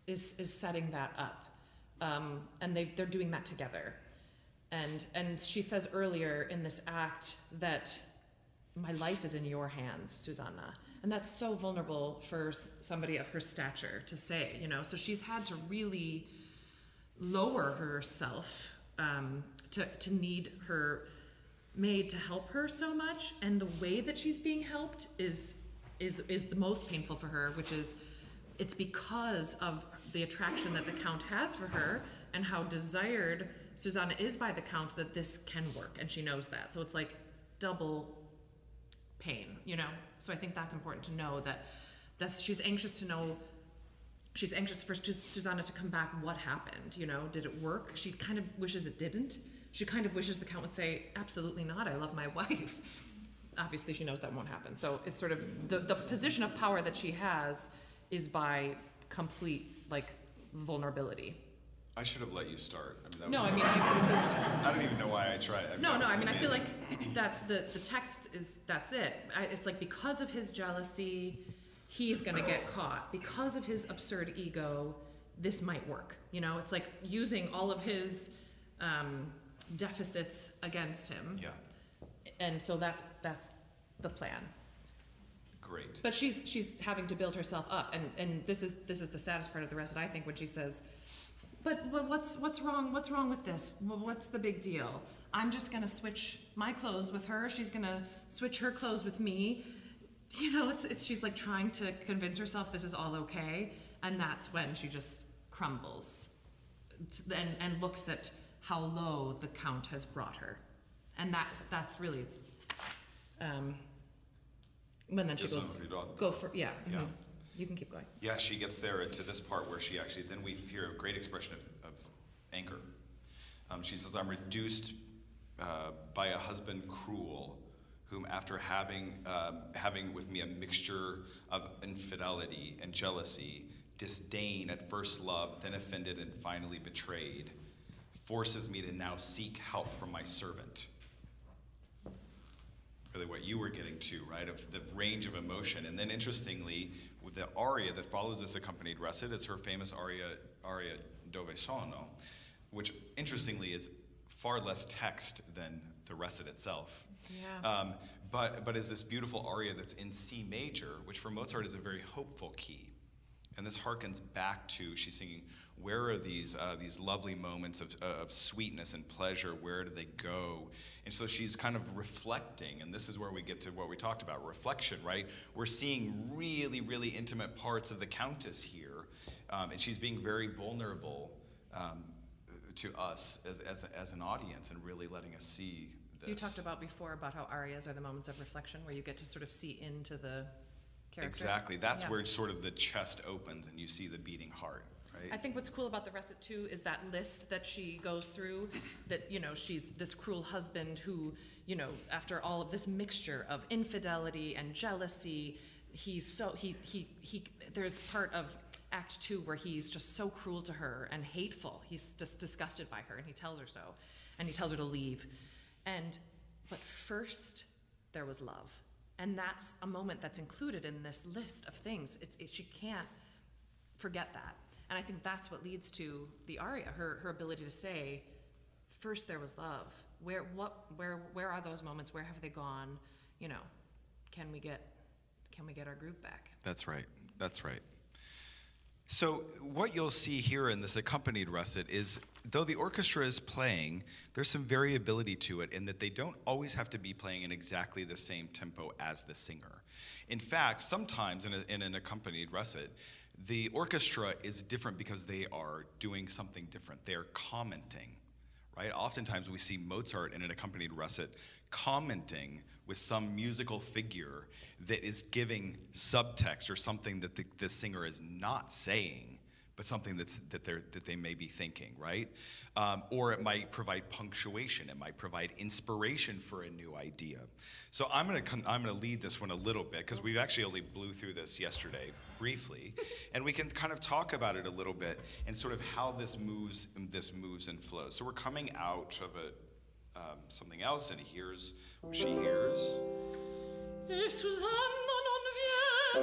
Speaker 3: is setting that up, and they're doing that together. And she says earlier in this act that my life is in your hands, Susanna. And that's so vulnerable for somebody of her stature to say, So she's had to really lower herself to need her maid to help her so much. And the way that she's being helped is the most painful for her, which is it's because of the attraction that the Count has for her and how desired Susanna is by the Count that this can work, and she knows that. So it's like double pain, So I think that's important to know that she's anxious for Susanna to come back. What happened? Did it work? She kind of wishes it didn't. She kind of wishes the Count would say, absolutely not, I love my wife. Obviously she knows that won't happen. So it's sort of the position of power that she has is by complete vulnerability.
Speaker 1: I should have let you start.
Speaker 3: I
Speaker 1: don't even know why I tried.
Speaker 3: I feel like that's the text that's it. It's like because of his jealousy, he's gonna get caught. Because of his absurd ego, this might work. It's like using all of his deficits against him.
Speaker 1: Yeah.
Speaker 3: And so that's the plan.
Speaker 1: Great.
Speaker 3: But she's having to build herself up, and this is the saddest part of the rest. I think when she says, "But what's wrong? What's wrong with this? What's the big deal? I'm just gonna switch my clothes with her. She's gonna switch her clothes with me." She's like trying to convince herself this is all okay, and that's when she just crumbles, and looks at how low the Count has brought her, and that's really. When then she goes, go for, yeah.
Speaker 1: Yeah.
Speaker 3: Mm-hmm. You can keep going.
Speaker 1: Yeah, she gets there to this part where she actually, then we hear a great expression of anger. She says, I'm reduced by a husband cruel, whom after having with me a mixture of infidelity and jealousy, disdain at first love, then offended and finally betrayed, forces me to now seek help from my servant. Really what you were getting to, right, of the range of emotion. And then interestingly, with the aria that follows this accompanied recit, it's her famous aria Dove Sono, which interestingly is far less text than the recit itself.
Speaker 3: Yeah.
Speaker 1: But is this beautiful aria that's in C major, which for Mozart is a very hopeful key. And this harkens back to, she's singing, where are these lovely moments of sweetness and pleasure? Where do they go? And so she's kind of reflecting, and this is where we get to what we talked about, reflection, right? We're seeing really, really intimate parts of the Countess here, and she's being very vulnerable to us as an audience and really letting us see this.
Speaker 3: You talked about before about how arias are the moments of reflection where you get to sort of see into the character.
Speaker 1: Exactly. That's
Speaker 3: Yeah.
Speaker 1: where sort of the chest opens and you see the beating heart, right?
Speaker 3: I think what's cool about the recit too is that list that she goes through, that, she's this cruel husband who, after all of this mixture of infidelity and jealousy, there's part of Act 2 where he's just so cruel to her and hateful. He's just disgusted by her, and he tells her so, and he tells her to leave. But first, there was love. And that's a moment that's included in this list of things. She can't forget that. And I think that's what leads to the aria, her ability to say, first there was love. Where are those moments? Where have they gone? Can we get our group back?
Speaker 1: That's right. That's right. So what you'll see here in this accompanied russet is, though the orchestra is playing, there's some variability to it in that they don't always have to be playing in exactly the same tempo as the singer. In fact, sometimes in an accompanied russet, the orchestra is different because they are doing something different. They are commenting, right? Oftentimes we see Mozart in an accompanied russet commenting with some musical figure that is giving subtext or something that the singer is not saying, but something that they may be thinking, right? Or it might provide punctuation. It might provide inspiration for a new idea. So I'm gonna lead this one a little bit because we've actually only blew through this yesterday briefly, and we can kind of talk about it a little bit and sort of how this moves and flows. So we're coming out of something else, and she hears.
Speaker 6: E Susanna non vien.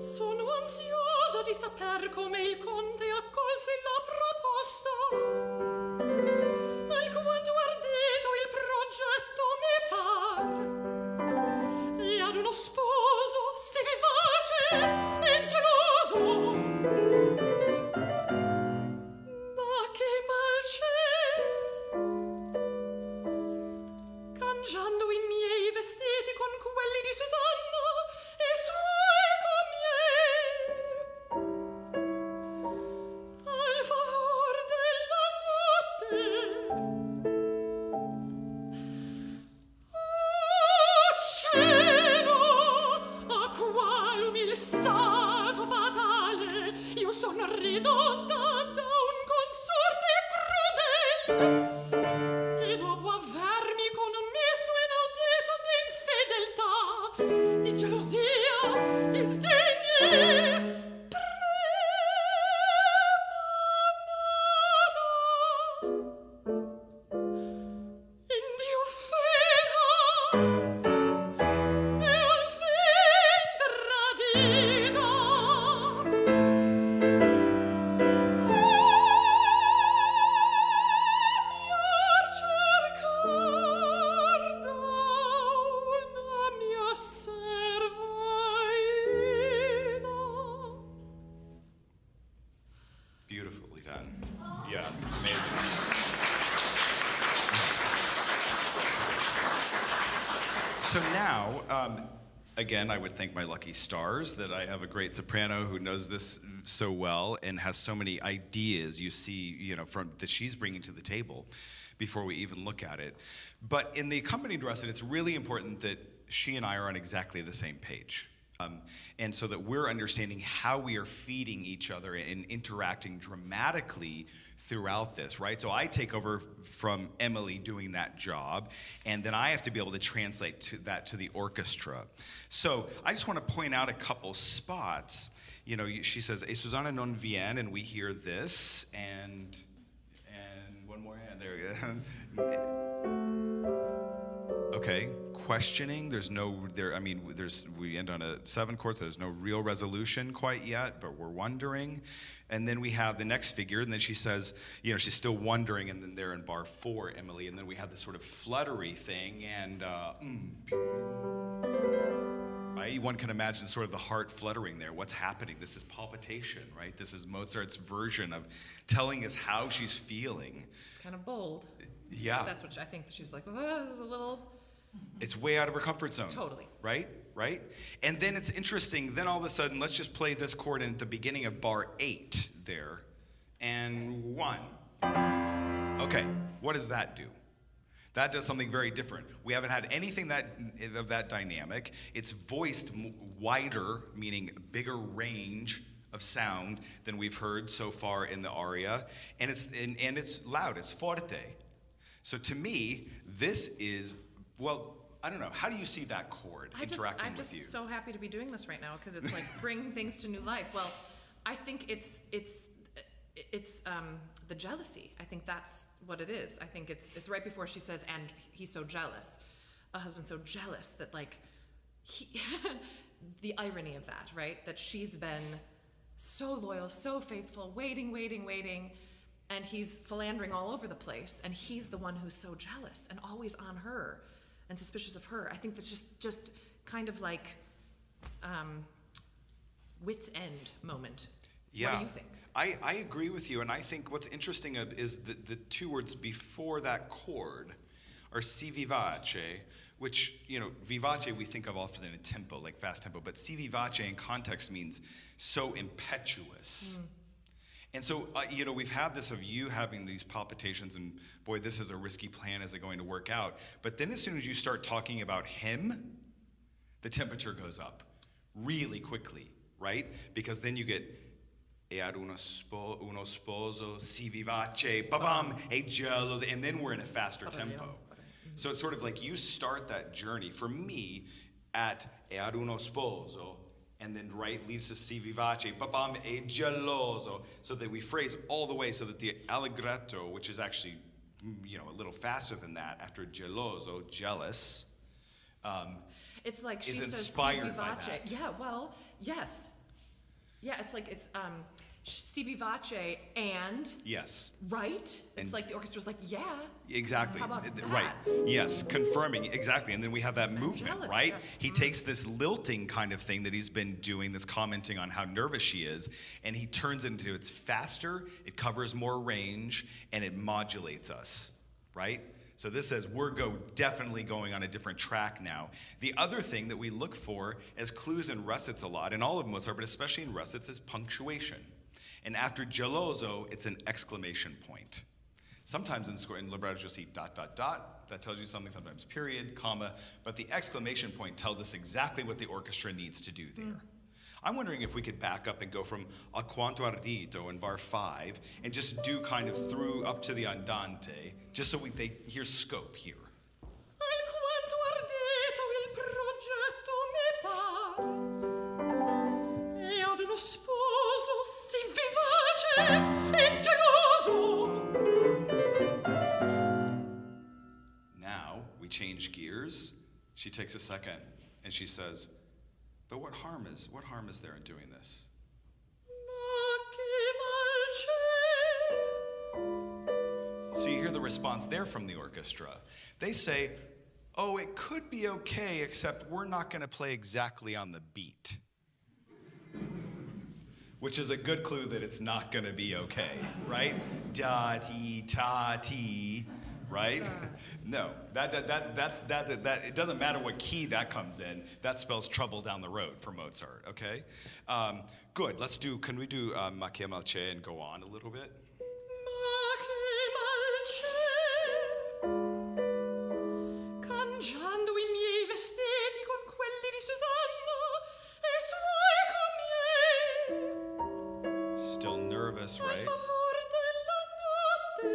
Speaker 6: Sono ansiosa di saper come il conte accolse la proposta. Alquanto ardito il progetto mi par. E ad uno sposo sì vivace e geloso. Ma che mal c'è? Cangiando i miei vestiti con quelli di Susanna e suoi commiei al favor della notte. Oh cielo, a qual umil stato fatale io sono ridotta da un consorte crudele, che dopo avermi con un mesto inaudito d'infedeltà, di gelosia, di sdegni, premamata, in di offesa, e al fin tradita. Miar cercar da una mia servaida.
Speaker 1: Beautifully done. Yeah, amazing. So now, again, I would thank my lucky stars that I have a great soprano who knows this so well and has so many ideas you see, from that she's bringing to the table before we even look at it. But in the accompanied russet, it's really important that she and I are on exactly the same page. And so that we're understanding how we are feeding each other and interacting dramatically throughout this, right? So I take over from Emily doing that job, and then I have to be able to translate that to the orchestra. So I just want to point out a couple spots. She says, "E Susanna non vien," and we hear this, and one more, and there you go. Okay, questioning. We end on a 7 chord, so there's no real resolution quite yet, but we're wondering. And then we have the next figure, and then she says, she's still wondering, and then they're in bar 4, Emily, and then we have this sort of fluttery thing, and right? One can imagine sort of the heart fluttering there. What's happening? This is palpitation, right? This is Mozart's version of telling us how she's feeling.
Speaker 3: It's kind of bold.
Speaker 1: Yeah.
Speaker 3: That's what I think she's like, oh, this is a little...
Speaker 1: It's way out of her comfort zone.
Speaker 3: Totally.
Speaker 1: Right? And then it's interesting, then all of a sudden, let's just play this chord at the beginning of bar 8 there. And 1. Okay, what does that do? That does something very different. We haven't had anything of that dynamic. It's voiced wider, meaning bigger range of sound than we've heard so far in the aria. And it's loud, it's forte. So to me, this is, well, I don't know. How do you see that chord interacting with you?
Speaker 3: I'm just so happy to be doing this right now because it's like bringing things to new life. Well, I think it's the jealousy. I think that's what it is. I think it's right before she says, and he's so jealous. A husband's so jealous that the irony of that, right? That she's been so loyal, so faithful, waiting, and he's philandering all over the place, and he's the one who's so jealous and always on her and suspicious of her. I think that's just kind of like wit's end moment.
Speaker 1: Yeah.
Speaker 3: What do you think?
Speaker 1: I agree with you, and I think what's interesting is the two words before that chord are si vivace, which, vivace we think of often in a tempo, like fast tempo, but si vivace in context means so impetuous. And so, we've had this of you having these palpitations, and boy, this is a risky plan. Is it going to work out? But then as soon as you start talking about him, the temperature goes up really quickly, right? Because then you get e ad uno sposo si vivace, ba-bam, e geloso, and then we're in a faster tempo. So it's sort of like you start that journey, for me, at e ad uno sposo, and then leads to si vivace, ba-bam, e geloso, so that we phrase all the way so that the allegretto, which is actually, a little faster than that, after geloso, jealous,
Speaker 3: It's like she
Speaker 1: is
Speaker 3: says
Speaker 1: inspired
Speaker 3: si
Speaker 1: by
Speaker 3: vivace.
Speaker 1: that.
Speaker 3: Yeah, well, yes. Yeah, it's like it's si vivace and
Speaker 1: yes.
Speaker 3: right? It's
Speaker 1: And-
Speaker 3: like the orchestra's like, yeah.
Speaker 1: Exactly.
Speaker 3: How about that?
Speaker 1: Right. Yes, confirming exactly. And then we have that movement,
Speaker 3: jealous,
Speaker 1: right?
Speaker 3: yes.
Speaker 1: He takes this lilting kind of thing that he's been doing, this commenting on how nervous she is, and he turns it into it's faster, it covers more range, and it modulates us, right? So this says we're definitely going on a different track now. The other thing that we look for as clues in recits a lot, in all of Mozart, but especially in recits, is punctuation. And after geloso, it's an exclamation point. Sometimes in librettos you'll see ... That tells you something, sometimes period, comma. But the exclamation point tells us exactly what the orchestra needs to do there. I'm wondering if we could back up and go from a quanto ardito in bar 5 and just do kind of through up to the andante, just so they hear scope here.
Speaker 6: Alquanto ardito il progetto mi par, e ad uno sposo si vivace e geloso.
Speaker 1: Now we change gears. She takes a second and she says, but what harm is there in doing this?
Speaker 6: Ma che mal
Speaker 1: So you hear the response there from the orchestra. They say, oh, it could be okay, except we're not going to play exactly on the beat. Which is a good clue that it's not going to be okay, right? Da, ti, ta, ti, right? No, that it doesn't matter what key that comes in. That spells trouble down the road for Mozart, okay? Good, can we do Ma che mal c'è and go on a little bit?
Speaker 6: cangiando I miei vestiti con quelli di Susanna e suoi commiei
Speaker 1: Still nervous,
Speaker 6: a
Speaker 1: right?
Speaker 6: favor della notte.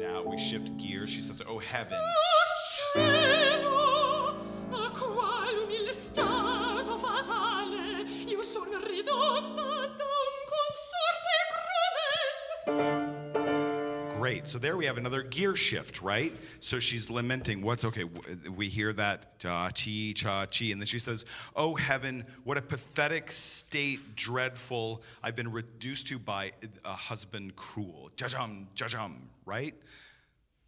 Speaker 1: Now we shift gears. She says, oh heaven.
Speaker 6: O cielo, a qual umile stato fatale io son ridotta da un consorte crudel.
Speaker 1: Great. So there we have another gear shift, right? So she's lamenting. What's okay? We hear that cha chi cha chi, and then she says, "Oh heaven, what a pathetic state, dreadful! I've been reduced to by a husband cruel." Jajam, jajam, right?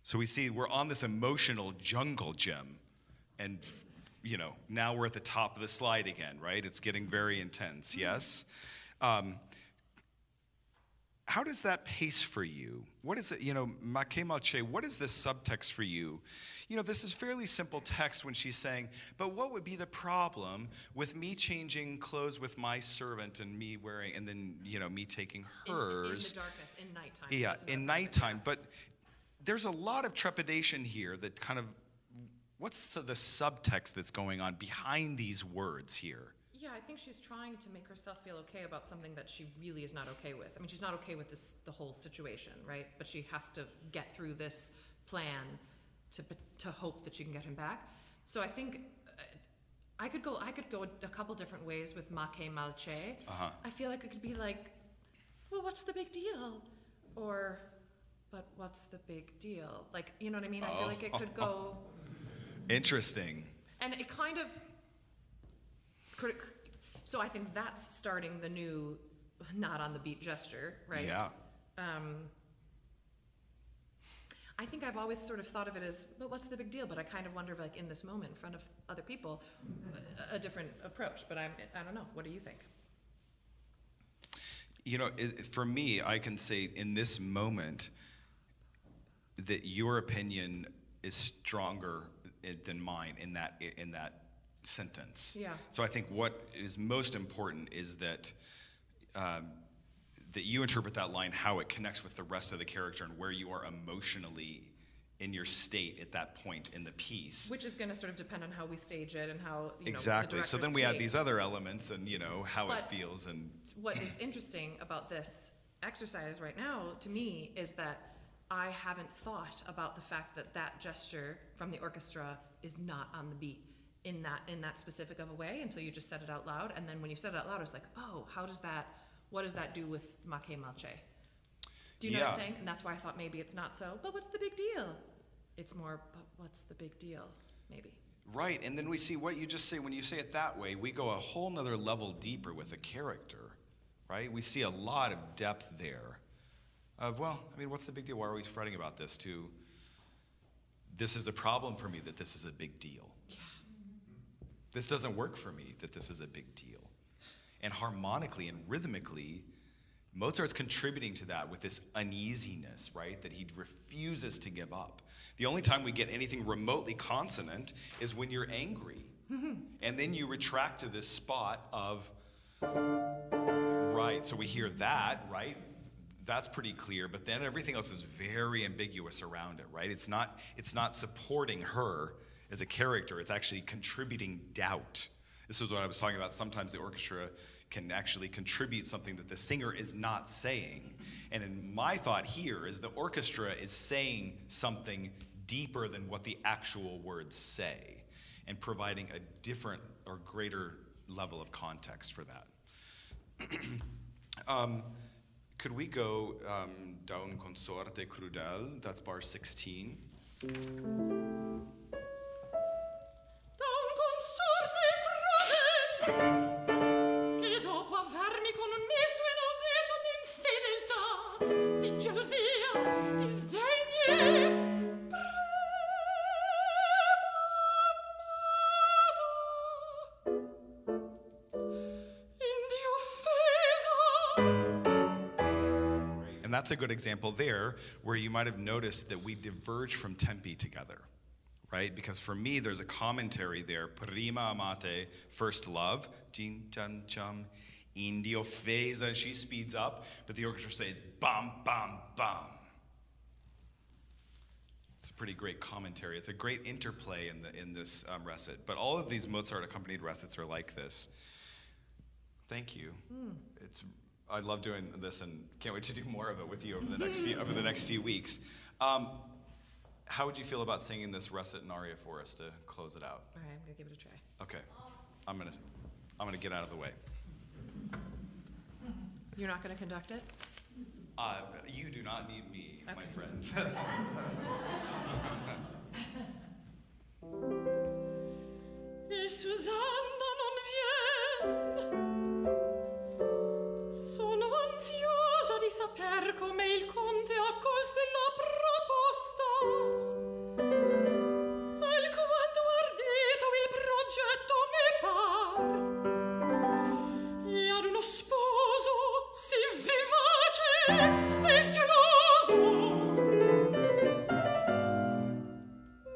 Speaker 1: So we see we're on this emotional jungle gym, and now we're at the top of the slide again, right? It's getting very intense. Yes. How does that pace for you? What is it, Ma che mal c'è, what is this subtext for you? This is fairly simple text when she's saying, but what would be the problem with me changing clothes with my servant and me wearing, and then, me taking hers?
Speaker 3: In the darkness, in nighttime.
Speaker 1: Yeah,
Speaker 3: So it's
Speaker 1: in
Speaker 3: about
Speaker 1: nighttime. But there's a lot of trepidation here that kind of, what's the subtext that's going on behind these words here?
Speaker 3: Yeah, I think she's trying to make herself feel okay about something that she really is not okay with. I mean, she's not okay with the whole situation, right? But she has to get through this plan to hope that she can get him back. So I think I could go a couple different ways with Ma che mal c'è. I feel like it could be like, well, what's the big deal? Or, but what's the big deal? Like, you know what I mean? I feel like it could go.
Speaker 1: Interesting.
Speaker 3: And it kind of. So I think that's starting the new not on the beat gesture, right?
Speaker 1: Yeah.
Speaker 3: I think I've always sort of thought of it as, well, what's the big deal? But I kind of wonder, like, in this moment, in front of other people, a different approach. But I don't know. What do you think?
Speaker 1: You know, for me, I can say in this moment that your opinion is stronger than mine in that sentence.
Speaker 3: Yeah.
Speaker 1: So I think what is most important is that that you interpret that line how it connects with the rest of the character and where you are emotionally in your state at that point in the piece.
Speaker 3: Which is going to sort of depend on how we stage it and how,
Speaker 1: exactly. So then we add these other elements and, how
Speaker 3: but
Speaker 1: it feels. And
Speaker 3: what is interesting about this exercise right now, to me, is that I haven't thought about the fact that that gesture from the orchestra is not on the beat in that specific of a way until you just said it out loud. And then when you said it out loud, I was like, oh, what does that do with Ma che malce? Do you know what I'm saying? And that's why I thought maybe it's not so, but what's the big deal? It's more, but what's the big deal? Maybe.
Speaker 1: right, and then we see what you just say. When you say it that way, we go a whole nother level deeper with a character, right? We see a lot of depth there of, well, I mean, what's the big deal? Why are we fretting about this? To, this is a problem for me that this is a big deal.
Speaker 3: Yeah.
Speaker 1: This doesn't work for me that this is a big deal. And harmonically and rhythmically, Mozart's contributing to that with this uneasiness, right, that he refuses to give up. The only time we get anything remotely consonant is when you're angry. And then you retract to this spot of, right, so we hear that, right? That's pretty clear, but then everything else is very ambiguous around it, right? It's not supporting her as a character, it's actually contributing doubt. This is what I was talking about. Sometimes the orchestra can actually contribute something that the singer is not saying. And in my thought here is the orchestra is saying something deeper than what the actual words say and providing a different or greater level of context for that. Could we go da un consorte crudel, that's bar 16.
Speaker 6: Che dopo avermi con un mesto inaudito d'infedeltà, di gelosia, di sdegni,
Speaker 1: And that's a good example there where you might have noticed that we diverge from tempi together. Right? Because for me, there's a commentary there. Prima amate, first love. Jin chan chum, in di offesa. She speeds up, but the orchestra says bam, bam, bam. It's a pretty great commentary. It's a great interplay in this recit. But all of these Mozart accompanied recits are like this. Thank you. I love doing this and can't wait to do more of it with you over the next few weeks. How would you feel about singing this recit and aria for us to close it out?
Speaker 3: All right, I'm gonna give it a try.
Speaker 1: Okay, I'm gonna get out of the way.
Speaker 3: You're not gonna conduct it?
Speaker 1: You do not need me, my
Speaker 3: Okay.
Speaker 1: friend.
Speaker 6: e Susanna non viene. Sono ansiosa di saper come il conte accolse la proposta. Alquanto ardito il progetto mi par. E ad uno sposo sì vivace e geloso.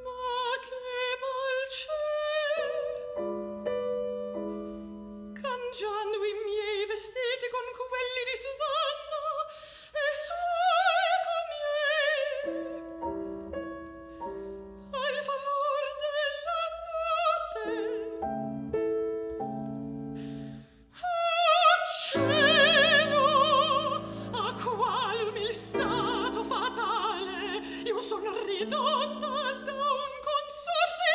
Speaker 6: Ma che mal c'è? Cangiando i miei vestiti con quelli di Susanna e suoi comiei al favor della notte. Oh cielo, a qual umil stato fatale io sono ridotta da un consorte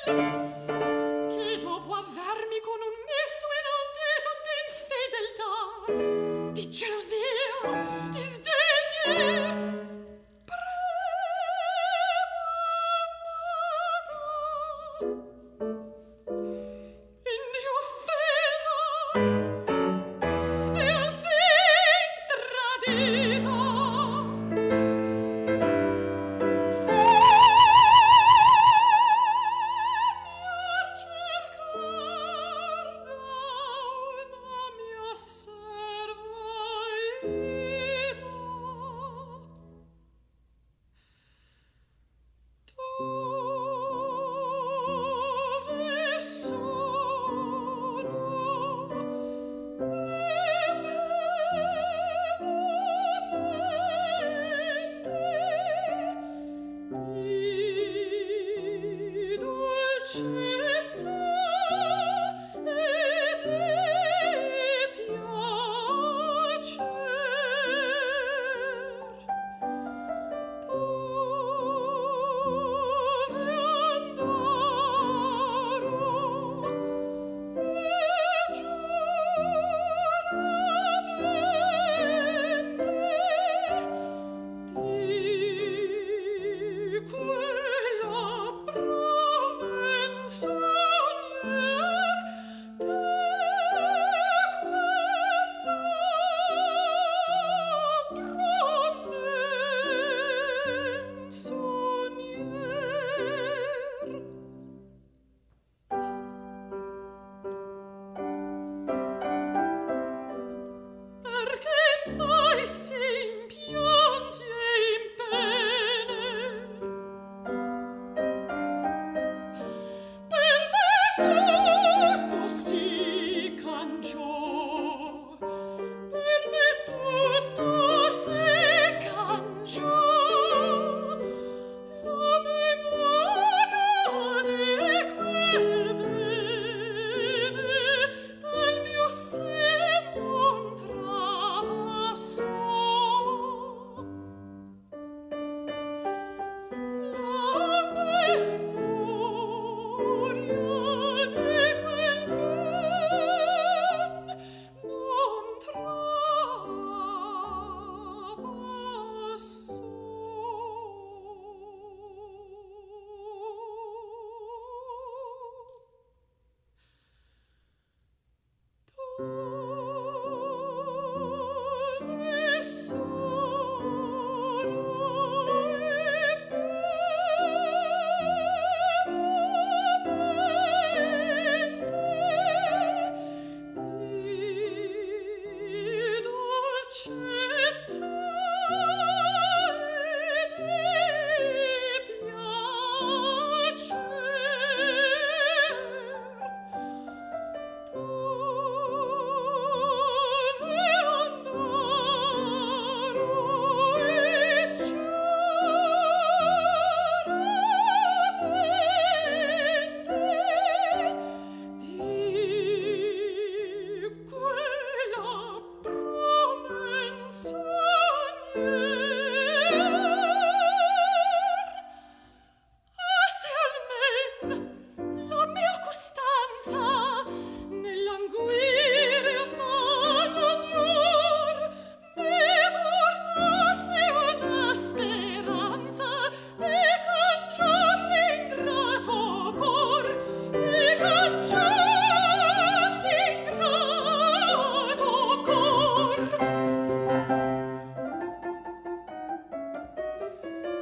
Speaker 6: crudel che dopo avermi con un mesto inaudito d'infedeltà, di gelosia, di sdegni, premamata, in di offesa e al fin tradita.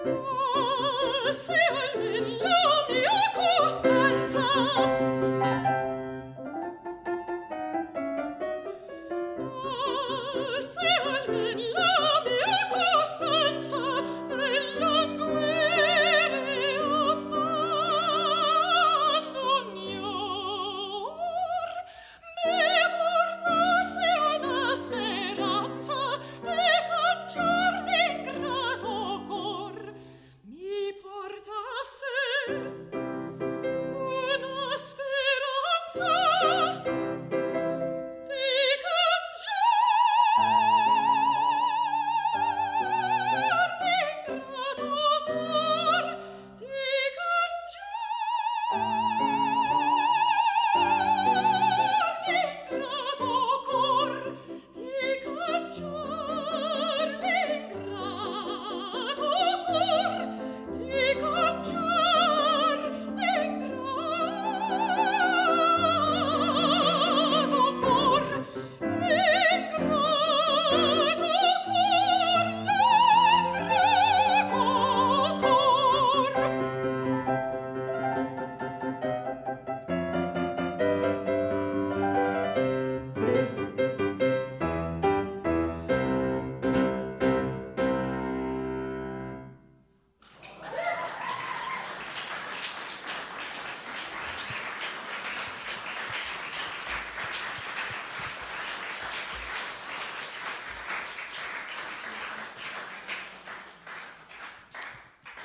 Speaker 6: Se almen la mia costanza se almen la mia costanza nell'anguere abbandonior me portasse una speranza de cangiar l'ingrato cor mi portasse una speranza di cangiar l'ingrato cor di cangiar l'ingrato cor di cangiar l'ingrato cor di cangiar l'ingrato cor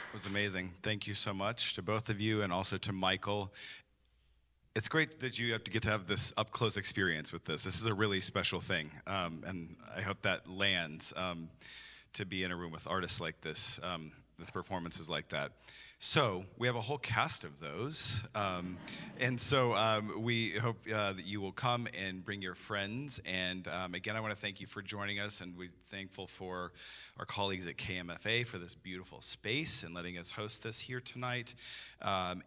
Speaker 1: It was amazing. Thank you so much to both of you and also to Michael. It's great that you get to have this up-close experience with this. This is a really special thing, and I hope that lands to be in a room with artists like this, with performances like that. So we have a whole cast of those, and so we hope that you will come and bring your friends. And again, I want to thank you for joining us, and we're thankful for our colleagues at KMFA for this beautiful space and letting us host this here tonight,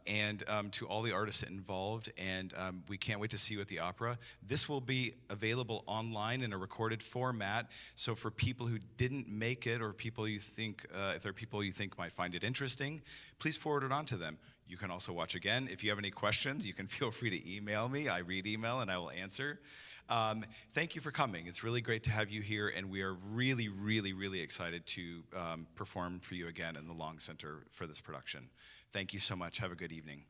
Speaker 1: and to all the artists involved. And we can't wait to see you at the opera. This will be available online in a recorded format. So for people who didn't make it, or people you think, if there are people you think might find it interesting, please forward it on to them. You can also watch again. If you have any questions, you can feel free to email me. I read email and I will answer. Thank you for coming. It's really great to have you here, and we are really, really, really excited to perform for you again in the Long Center for this production. Thank you so much. Have a good evening.